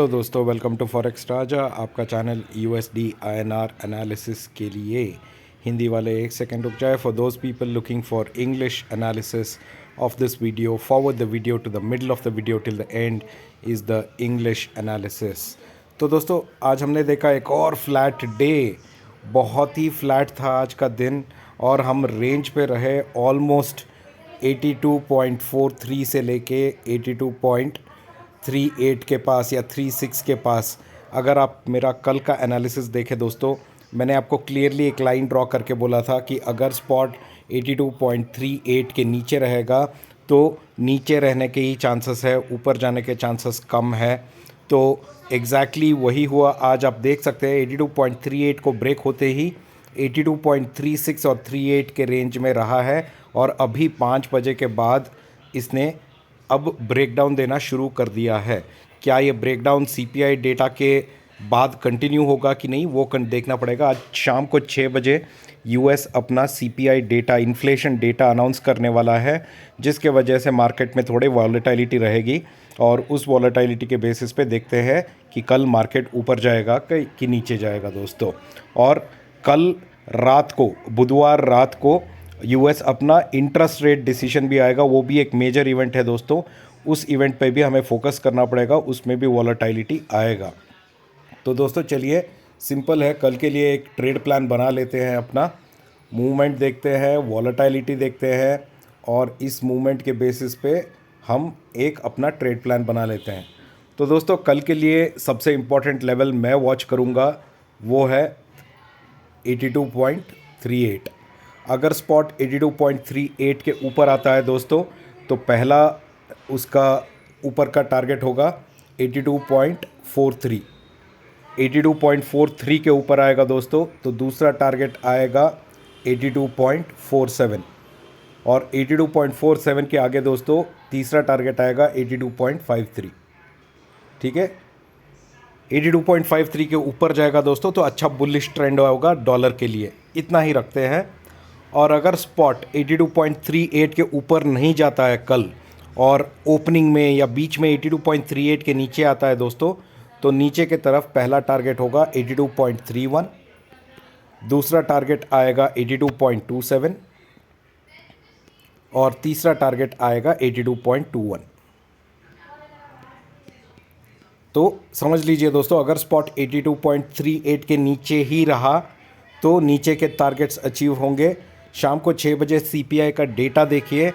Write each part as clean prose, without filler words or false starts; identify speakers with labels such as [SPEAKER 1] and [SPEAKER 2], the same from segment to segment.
[SPEAKER 1] Hello दोस्तों, welcome to forex राजा, आपका channel USD INR analysis के लिए। हिंदी वाले एक सेकंड रुक जाए। For those people looking for English analysis of this video, forward the video to the middle of the video till the end is the English analysis. तो दोस्तों, आज हमने देखा एक और फ्लैट डे। बहुत ही फ्लैट था आज का दिन और हम रेंज पे रहे ऑलमोस्ट 82.43 से लेके 82.38 के पास या 36 के पास। अगर आप मेरा कल का एनालिसिस देखें दोस्तों, मैंने आपको क्लियरली एक लाइन ड्रॉ करके बोला था कि अगर स्पॉट 82.38 के नीचे रहेगा तो नीचे रहने के ही चांसेस है, ऊपर जाने के चांसेस कम है। तो एग्जैक्टली वही हुआ। आज आप देख सकते हैं 82.38 को ब्रेक होते ही 82.36 और 38 के रेंज में रहा है और अभी 5 बजे के बाद इसने अब ब्रेकडाउन देना शुरू कर दिया है। क्या ये ब्रेकडाउन सीपीआई डेटा के बाद कंटिन्यू होगा कि नहीं, वो देखना पड़ेगा। आज शाम को 6 बजे यूएस अपना CPI data, inflation data announce करने वाला है, जिसके वजह से मार्केट में थोड़े वॉलेटिलिटी रहेगी और उस वॉलेटिलिटी के बेसिस पे देखते हैं कि कल मार्केट ऊपर जाएगा कि नीचे जाएगा दोस्तों। और कल रात को, बुधवार रात को यूएस अपना इंटरेस्ट रेट डिसीजन भी आएगा। वो भी एक मेजर इवेंट है दोस्तों। उस इवेंट पे भी हमें फोकस करना पड़ेगा, उसमें भी वॉलेटिलिटी आएगा। तो दोस्तों चलिए, सिंपल है, कल के लिए एक ट्रेड प्लान बना लेते हैं। अपना मूवमेंट देखते हैं, वॉलेटिलिटी देखते हैं और इस मूवमेंट के बेसिस पे हम एक अपना ट्रेड प्लान बना लेते हैं। तो दोस्तों, कल के लिए सबसे इम्पॉर्टेंट लेवल मैं वॉच करूँगा वो है 82.38। अगर स्पॉट 82.38 के ऊपर आता है दोस्तों, तो पहला उसका ऊपर का टारगेट होगा 82.43। 82.43 के ऊपर आएगा दोस्तों, तो दूसरा टारगेट आएगा 82.47 और 82.47 के आगे दोस्तों तीसरा टारगेट आएगा 82.53। ठीक है, 82.53 के ऊपर जाएगा दोस्तों तो अच्छा बुलिश ट्रेंड होगा डॉलर के लिए। इतना ही रखते हैं। और अगर स्पॉट 82.38 के ऊपर नहीं जाता है कल और ओपनिंग में या बीच में 82.38 के नीचे आता है दोस्तों, तो नीचे के तरफ पहला टारगेट होगा 82.31, दूसरा टारगेट आएगा 82.27 और तीसरा टारगेट आएगा 82.21। तो समझ लीजिए दोस्तों, अगर स्पॉट 82.38 के नीचे ही रहा तो नीचे के टारगेट्स अचीव होंगे। शाम को 6 बजे सीपीआई का डेटा देखिए,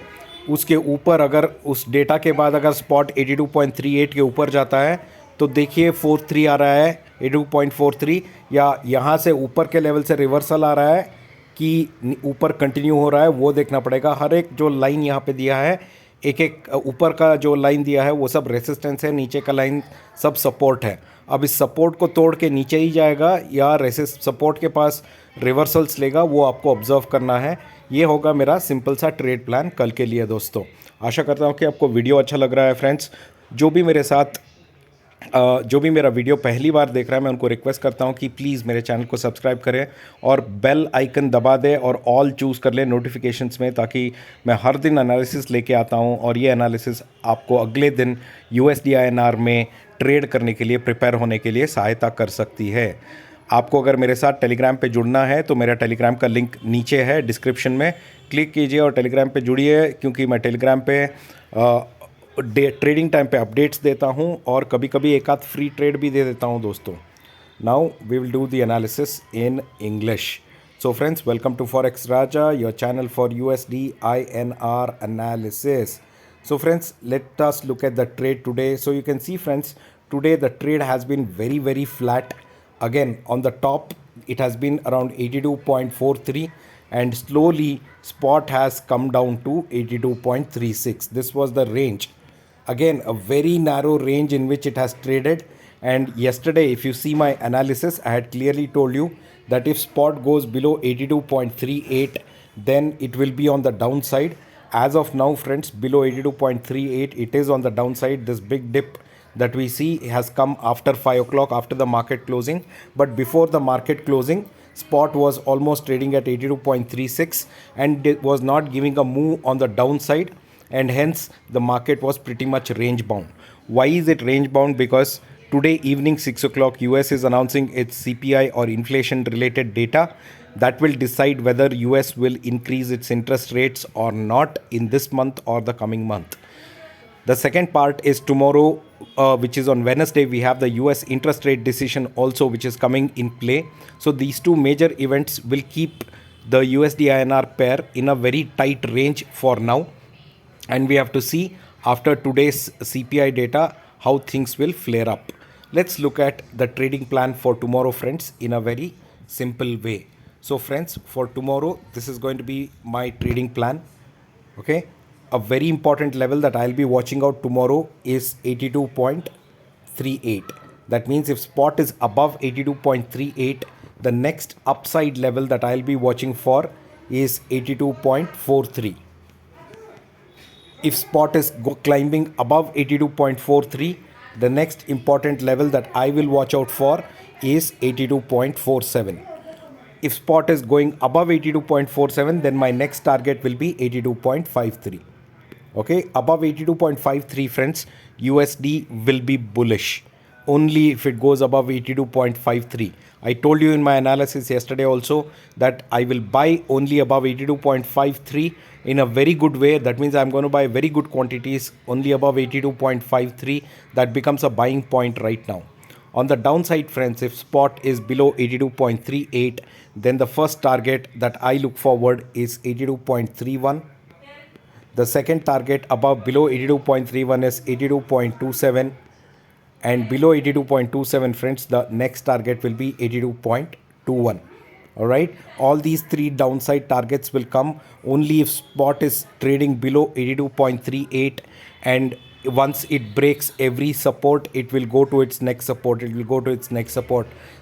[SPEAKER 1] उसके ऊपर अगर उस डेटा के बाद अगर स्पॉट 82.38 के ऊपर जाता है तो देखिए 43 आ रहा है, 82.43, या यहाँ से ऊपर के लेवल से रिवर्सल आ रहा है कि ऊपर कंटिन्यू हो रहा है, वो देखना पड़ेगा। हर एक जो लाइन यहाँ पे दिया है, एक एक ऊपर का जो लाइन दिया है वो सब रेसिस्टेंस है, नीचे का लाइन सब सपोर्ट है। अब इस सपोर्ट को तोड़ के नीचे ही जाएगा या सपोर्ट के पास रिवर्सल्स लेगा, वो आपको ऑब्जर्व करना है। ये होगा मेरा सिंपल सा ट्रेड प्लान कल के लिए दोस्तों। आशा करता हूँ कि आपको वीडियो अच्छा लग रहा है फ्रेंड्स। जो भी मेरा वीडियो पहली बार देख रहा है, मैं उनको रिक्वेस्ट करता हूं कि प्लीज़ मेरे चैनल को सब्सक्राइब करें और बेल आइकन दबा दें और ऑल चूज़ कर लें नोटिफिकेशंस में, ताकि मैं हर दिन एनालिसिस लेके आता हूं और ये एनालिसिस आपको अगले दिन यूएसडी आईएनआर में ट्रेड करने के लिए, प्रिपेयर होने के लिए सहायता कर सकती है। आपको अगर मेरे साथ टेलीग्राम पे जुड़ना है तो मेरा टेलीग्राम का लिंक नीचे है डिस्क्रिप्शन में, क्लिक कीजिए और टेलीग्राम पे जुड़िए, क्योंकि मैं टेलीग्राम पे ट्रेडिंग टाइम पे अपडेट्स देता हूं और कभी कभी एक आध फ्री ट्रेड भी दे देता हूं दोस्तों। Now we will do the analysis in English. So friends, welcome to forex Raja, your channel for USD INR analysis. So friends, let us look at the trade today. So you can see friends, today the trade has been very flat. Again, on the top it has been around 82.43 and slowly spot has come down to 82.36. This was the range. Again, a very narrow range in which it has traded. And yesterday, if you see my analysis, I had clearly told you that if spot goes below 82.38, then it will be on the downside. As of now friends, below 82.38 it is on the downside. This big dip that we see has come after 5 o'clock, after the market closing, but before the market closing spot was almost trading at 82.36 and it was not giving a move on the downside, and hence the market was pretty much range bound. Why is it range bound? Because Today evening 6 o'clock, US is announcing its CPI or inflation related data that will decide whether US will increase its interest rates or not in this month or the coming month. The second part is tomorrow, which is on Wednesday, we have the US interest rate decision also, which is coming in play. So these two major events will keep the USD INR pair in a very tight range for now. And we have to see after today's CPI data how things will flare up. Let's look at the trading plan for tomorrow, friends, in a very simple way. So, friends, for tomorrow, this is going to be my trading plan. Okay, a very important level that I'll be watching out tomorrow is 82.38. That means if spot is above 82.38, the next upside level that I'll be watching for is 82.43. If spot is climbing above 82.43, the next important level that I will watch out for is 82.47. If spot is going above 82.47, then my next target will be 82.53. Okay, above 82.53, friends, USD will be bullish only if it goes above 82.53. I told you in my analysis yesterday also that I will buy only above 82.53 in a very good way. That means I'm going to buy very good quantities only above 82.53. That becomes a buying point right now. On the downside, friends, if spot is below 82.38, then the first target that I look forward is 82.31. The second target below 82.31 is 82.27, and below 82.27, friends, the next target will be 82.21. All right, all these three downside targets will come only if spot is trading below 82.38, and once it breaks every support, it will go to its next support,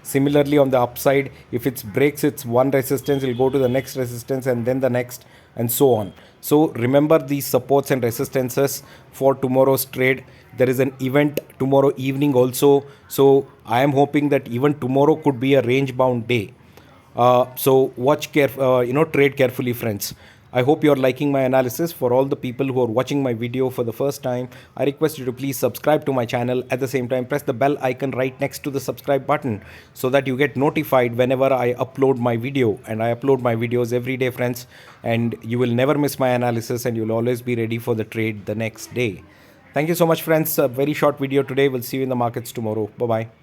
[SPEAKER 1] Similarly, on the upside, if it breaks its one resistance, it will go to the next resistance and then the next, and so on. So remember these supports and resistances for tomorrow's trade. There is an event tomorrow evening also, so I am hoping that even tomorrow could be a range bound day. So trade carefully, friends. I hope you're liking my analysis. For all the people who are watching my video for the first time, I request you to please subscribe to my channel. At the same time, press the bell icon right next to the subscribe button so that you get notified whenever I upload my video. And I upload my videos every day, friends. And you will never miss my analysis, and you'll always be ready for the trade the next day. Thank you so much, friends. A very short video today. We'll see you in the markets tomorrow. Bye-bye.